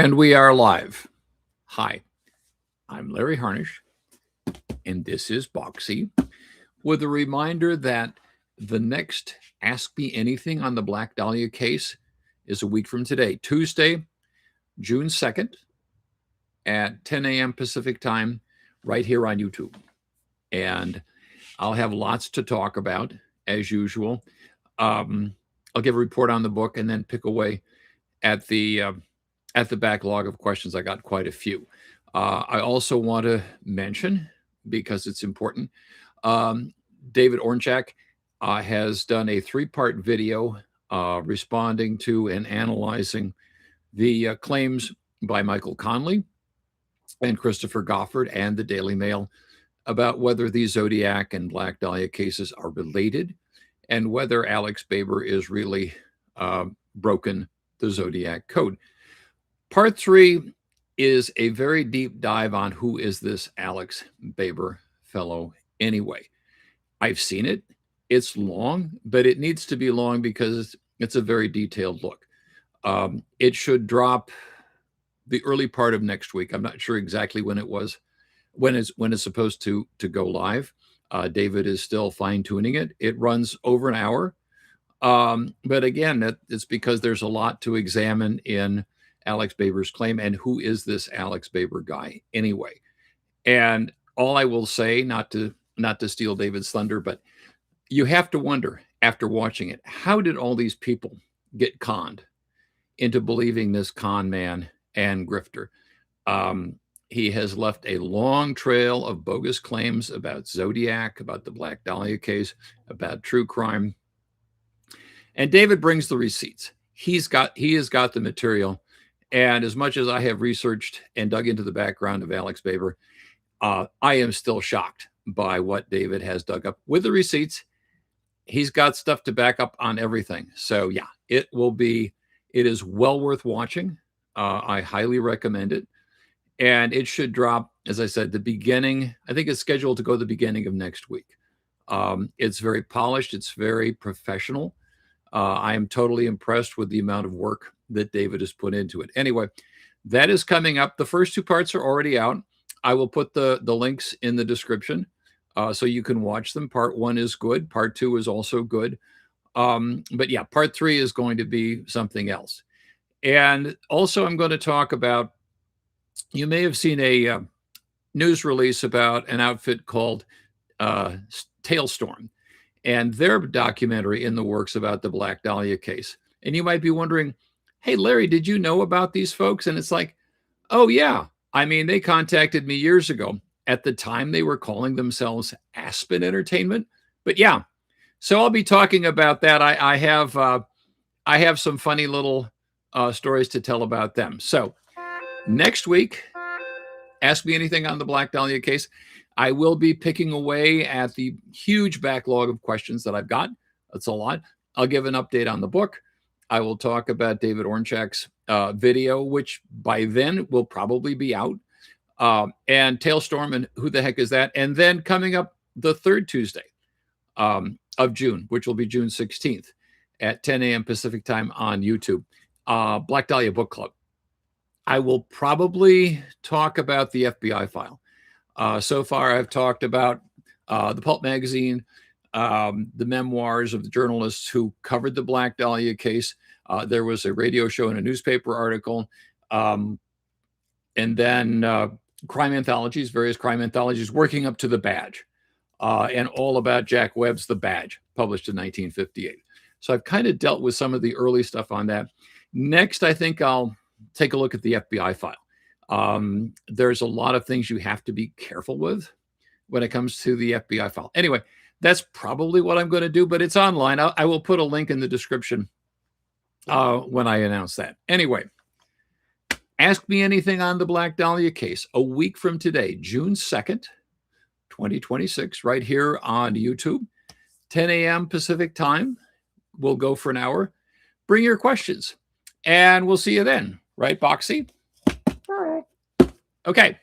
And we are live. Hi, I'm Larry Harnish, and this is Boxie, with a reminder that the next Ask Me Anything on the Black Dahlia case is a week from today, Tuesday, June 2nd at 10 a.m. Pacific time, right here on YouTube. And I'll have lots to talk about, as usual. I'll give a report on the book and then pick away at the backlog of questions. I got quite a few. I also want to mention, because it's important, David Ornchak has done a 3-part video responding to and analyzing the claims by Michael Conley and Christopher Goffard and the Daily Mail about whether the Zodiac and Black Dahlia cases are related and whether Alex Baber is really broken the Zodiac code. Part 3 is a very deep dive on who is this Alex Baber fellow anyway. I've seen it. It's long, but it needs to be long because it's a very detailed look. It should drop the early part of next week. I'm not sure exactly when it's supposed to go live. David is still fine-tuning it. It runs over an hour. But again, it's because there's a lot to examine in Alex Baber's claim and who is this Alex Baber guy anyway. And all I will say, not to steal David's thunder, but you have to wonder after watching it, how did all these people get conned into believing this con man and grifter? He has left a long trail of bogus claims about Zodiac, about the Black Dahlia case, about true crime. And David brings the receipts. He has got the material. And as much as I have researched and dug into the background of Alex Baber, I am still shocked by what David has dug up with the receipts. He's got stuff to back up on everything. So yeah, it is well worth watching. I highly recommend it. And it should drop, as I said, the beginning. I think it's scheduled to go the beginning of next week. It's very polished. It's very professional. I am totally impressed with the amount of work that David has put into it. Anyway, that is coming up. The first 2 parts are already out. I will put the links in the description so you can watch them. Part 1 is good. Part 2 is also good. But yeah, part 3 is going to be something else. And also I'm going to talk about, you may have seen a news release about an outfit called Tailstorm and their documentary in the works about the Black Dahlia case. And you might be wondering, hey, Larry, did you know about these folks? And it's like, oh, yeah. I mean, they contacted me years ago. At the time, they were calling themselves Aspen Entertainment. But yeah, so I'll be talking about that. I have some funny little stories to tell about them. So next week, Ask Me Anything on the Black Dahlia case. I will be picking away at the huge backlog of questions that I've got. That's a lot. I'll give an update on the book. I will talk about David Ornchak's video, which by then will probably be out. And Tailstorm and who the heck is that? And then coming up the 3rd Tuesday of June, which will be June 16th at 10 a.m. Pacific time on YouTube, Black Dahlia Book Club. I will probably talk about the FBI file. So far, I've talked about the Pulp magazine, the memoirs of the journalists who covered the Black Dahlia case. There was a radio show and a newspaper article. And then crime anthologies, various crime anthologies, working up to The Badge, and all about Jack Webb's The Badge, published in 1958. So I've kind of dealt with some of the early stuff on that. Next, I think I'll take a look at the FBI file. There's a lot of things you have to be careful with when it comes to the FBI file. Anyway, that's probably what I'm going to do, but it's online. I will put a link in the description when I announce that. Anyway, Ask Me Anything on the Black Dahlia case, a week from today, June 2nd, 2026, right here on YouTube, 10 a.m. Pacific time. We'll go for an hour. Bring your questions, and we'll see you then. Right, Boxy? Okay.